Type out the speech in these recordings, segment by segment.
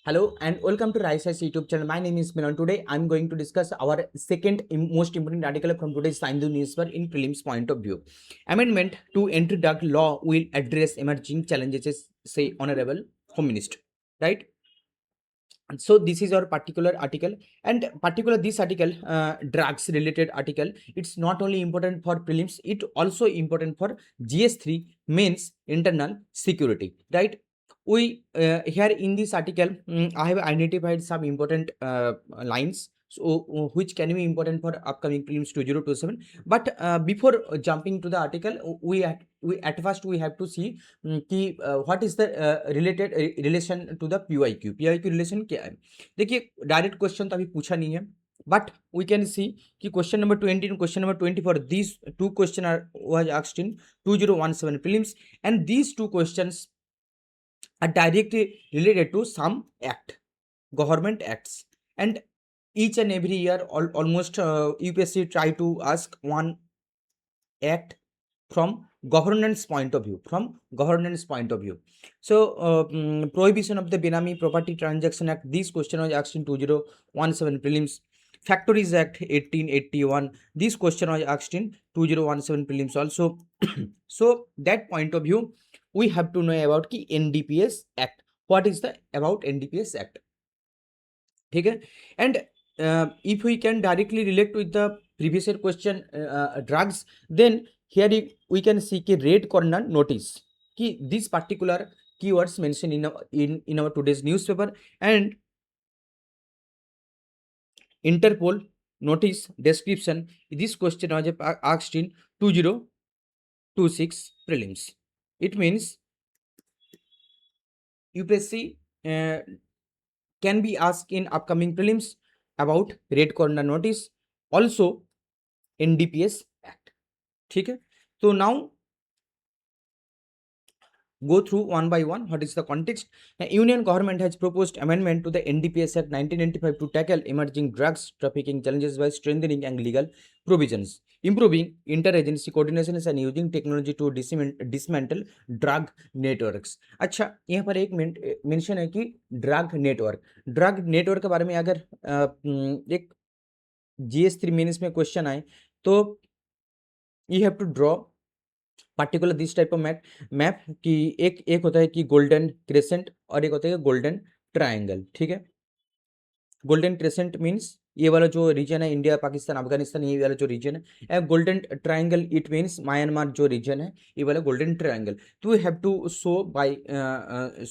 Hello and welcome to RiseS YouTube channel. My name is Milan. Today I'm going to discuss our most important article from today's Hindu newspaper in prelims point of view. Amendment to anti-drug law will address emerging challenges, say Honorable Home Minister. Right? So this is our particular article, and particular this article, drugs related article. It's not only important for prelims, it also important for GS3 mains internal security. Right? We here in this article, I have identified some important lines, so which can be important for upcoming prelims 2027. But before jumping to the article, we at first we have to see कि what is the related relation to the PYQ relation क्या है। देखिए direct question तो अभी पूछा नहीं है, but we can see कि question number 20 and question number 24, these two question are was asked in 2017 prelims, and these two questions are directly related to some act, government acts, and each and every year almost UPSC try to ask one act from governance point of view, so prohibition of the Benami Property Transaction Act, this question was asked in 2017 prelims. Factories Act 1881, this question was asked in 2017 prelims also. So that point of view we have to know about ki NDPS Act, what is the about NDPS Act, okay? And if we can directly relate with the previous year question, drugs, then here we can see ki red corner notice ki this particular keywords mentioned in our today's newspaper, and Interpol notice description, this question was asked in 2026 prelims. It means UPSC can be asked in upcoming prelims about red corner notice, also NDPS Act. Okay, so now go through one by one. What is the context? The Union government has proposed amendment to the NDPS Act 1995 to tackle emerging drugs trafficking challenges by strengthening and legal provisions, improving interagency coordination and using technology to dismantle drug networks. अच्छा, यहाँ पर एक mention है कि drug network के बारे में अगर एक GS3 मेंस में क्वेश्चन आए तो you have to draw particular this type of map कि एक होता है कि गोल्डन क्रेसेंट और एक होता है गोल्डन ट्रायंगल। ठीक है, गोल्डन क्रेसेंट मीन्स ये वाला जो रीजन है इंडिया पाकिस्तान अफगानिस्तान, ये वाला जो रीजन है। Golden triangle it means Myanmar जो रीजन है, ये वाला गोल्डन ट्रायंगल। तो you have to show by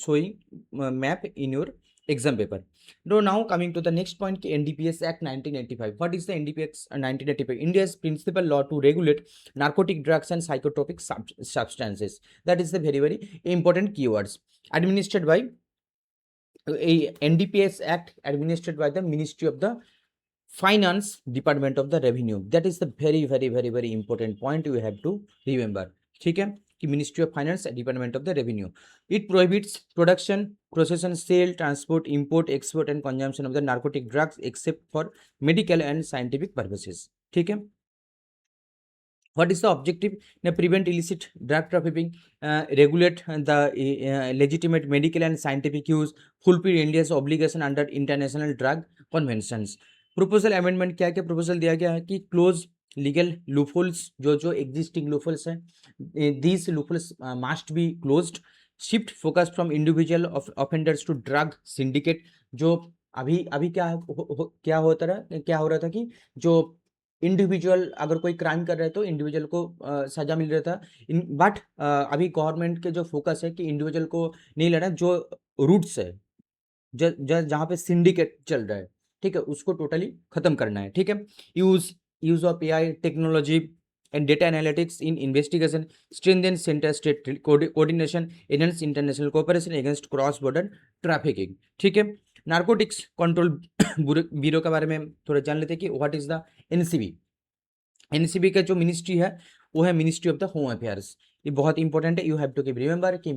showing map in your exam paper. Now coming to the next point, NDPS Act 1985. What is the NDPS 1985? India's principal law to regulate narcotic drugs and psychotropic substances. That is the very important keywords. Administered by a NDPS Act administered by the Ministry of the Finance, Department of the Revenue. That is the very important point you have to remember. ठीक है कि Ministry of Finance, Department of the Revenue. It prohibits production, processing, sale, transport, import, export and consumption of the narcotic drugs except for medical and scientific purposes. ठीक है, what is the objective? Prevent illicit drug trafficking, regulate the legitimate medical and scientific use, fulfill India's obligation under international drug conventions. Proposal amendment क्या क्या proposal दिया गया है कि close legal loopholes, जो existing loopholes हैं, these loopholes must be closed. Shift focus from individual offenders to drug syndicate. जो अभी क्या हो रहा था कि जो इंडिविजुअल अगर कोई क्राइम कर रहे तो इंडिविजुअल को सजा मिल रहा था, बट अभी गवर्नमेंट के जो फोकस है कि इंडिविजुअल को नहीं लेना, जो रूट्स है जहाँ पे सिंडिकेट चल रहा है, ठीक है, उसको टोटली खत्म करना है। ठीक है, use of AI technology and data analytics in investigation, strengthen center-state coordination, enhance international cooperation against cross-border trafficking. ठीक है, नार्कोटिक्स कंट्रोल ब्यूरो के बारे में थोड़ा जान लेते हैं कि व्हाट इज द एनसीबी का जो मिनिस्ट्री है वो है ministry of the home affairs. ये बहुत इंपॉर्टेंट है, you have to keep remember कि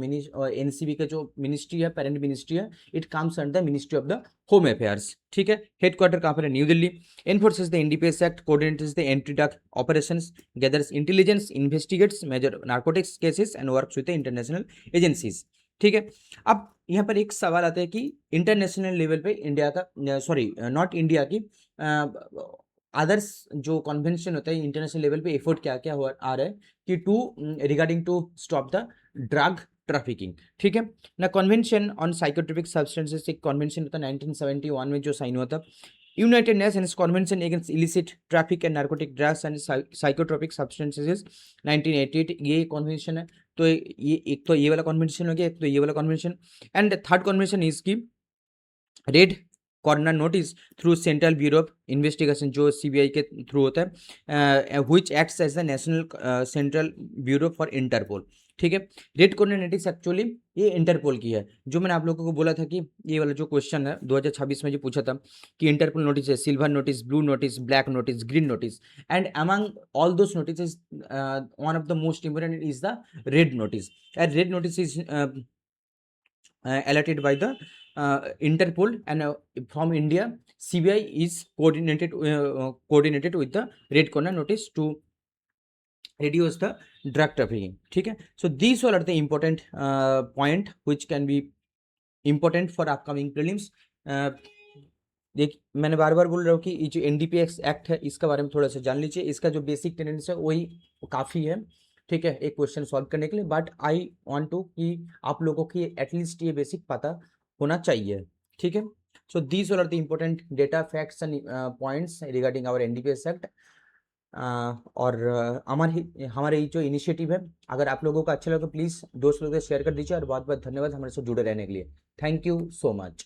एनसीबी का जो मिनिस्ट्री है, पेरेंट मिनिस्ट्री है, it comes under the ministry of the home affairs. ठीक है, हेडक्वार्टर कहाँ पर है? New Delhi. Enforces the NDPS act, coordinates the anti drug operations, gathers intelligence, investigates major narcotics cases and works with the international agencies. ठीक है। अब यहाँ पर एक सवाल आता है कि इंटरनेशनल लेवल पे इंडिया का सॉरी नॉट इंडिया की अदर्स जो कन्वेंशन होता है इंटरनेशनल लेवल पे एफर्ट क्या क्या आ रहा है कि to regarding to stop the drug trafficking. ठीक है ना। कन्वेंशन ऑन साइकोट्रोपिक सब्सटेंसेस एक कन्वेंशन होता है 1971 में जो साइन हुआ था। United nations convention against illicit traffic and narcotic drugs and psychotropic substances 1988 ये कन्वेंशन है। तो ये एक तो ये वाला कन्वेंशन हो गया, एक तो ये वाला convention. And third convention is की red corner notice through central bureau of investigation जो सीबीआई के थ्रू होता है, which acts as the national central bureau for Interpol. ठीक है। रेड कॉर्नर नोटिस एक्चुअली ये इंटरपोल की है। जो मैंने आप लोगों को बोला था कि ये वाला जो क्वेश्चन है 2026 में जो पूछा था कि इंटरपोल नोटिस है silver notice, blue notice, black notice, green notice, and among all those notice one of the most important is the red notice. And red notice is allotted by the Interpol, and from India, CBI is coordinated with the red corner notice to reduce the drug trafficking. ठीक है। So these all are the important point which can be important for upcoming prelims. देख मैंने बार बार बोल रहा हूँ कि ये जो एनडीपीएस एक्ट है इसके बारे में थोड़ा सा जान लीजिए। इसका जो बेसिक टेंडेंसी है वही काफ़ी है। ठीक है, एक क्वेश्चन सॉल्व करने के लिए। बट आई वांट टू कि आप लोगों की एटलीस्ट ये बेसिक पता होना चाहिए। ठीक है। So these are the important data facts and points regarding our NDPS act. और हमारे ये जो इनिशिएटिव है अगर आप लोगों को अच्छा लगे तो प्लीज़ दोस्त लोगों से शेयर कर दीजिए। और बहुत बहुत धन्यवाद हमारे साथ जुड़े रहने के लिए। Thank you so much.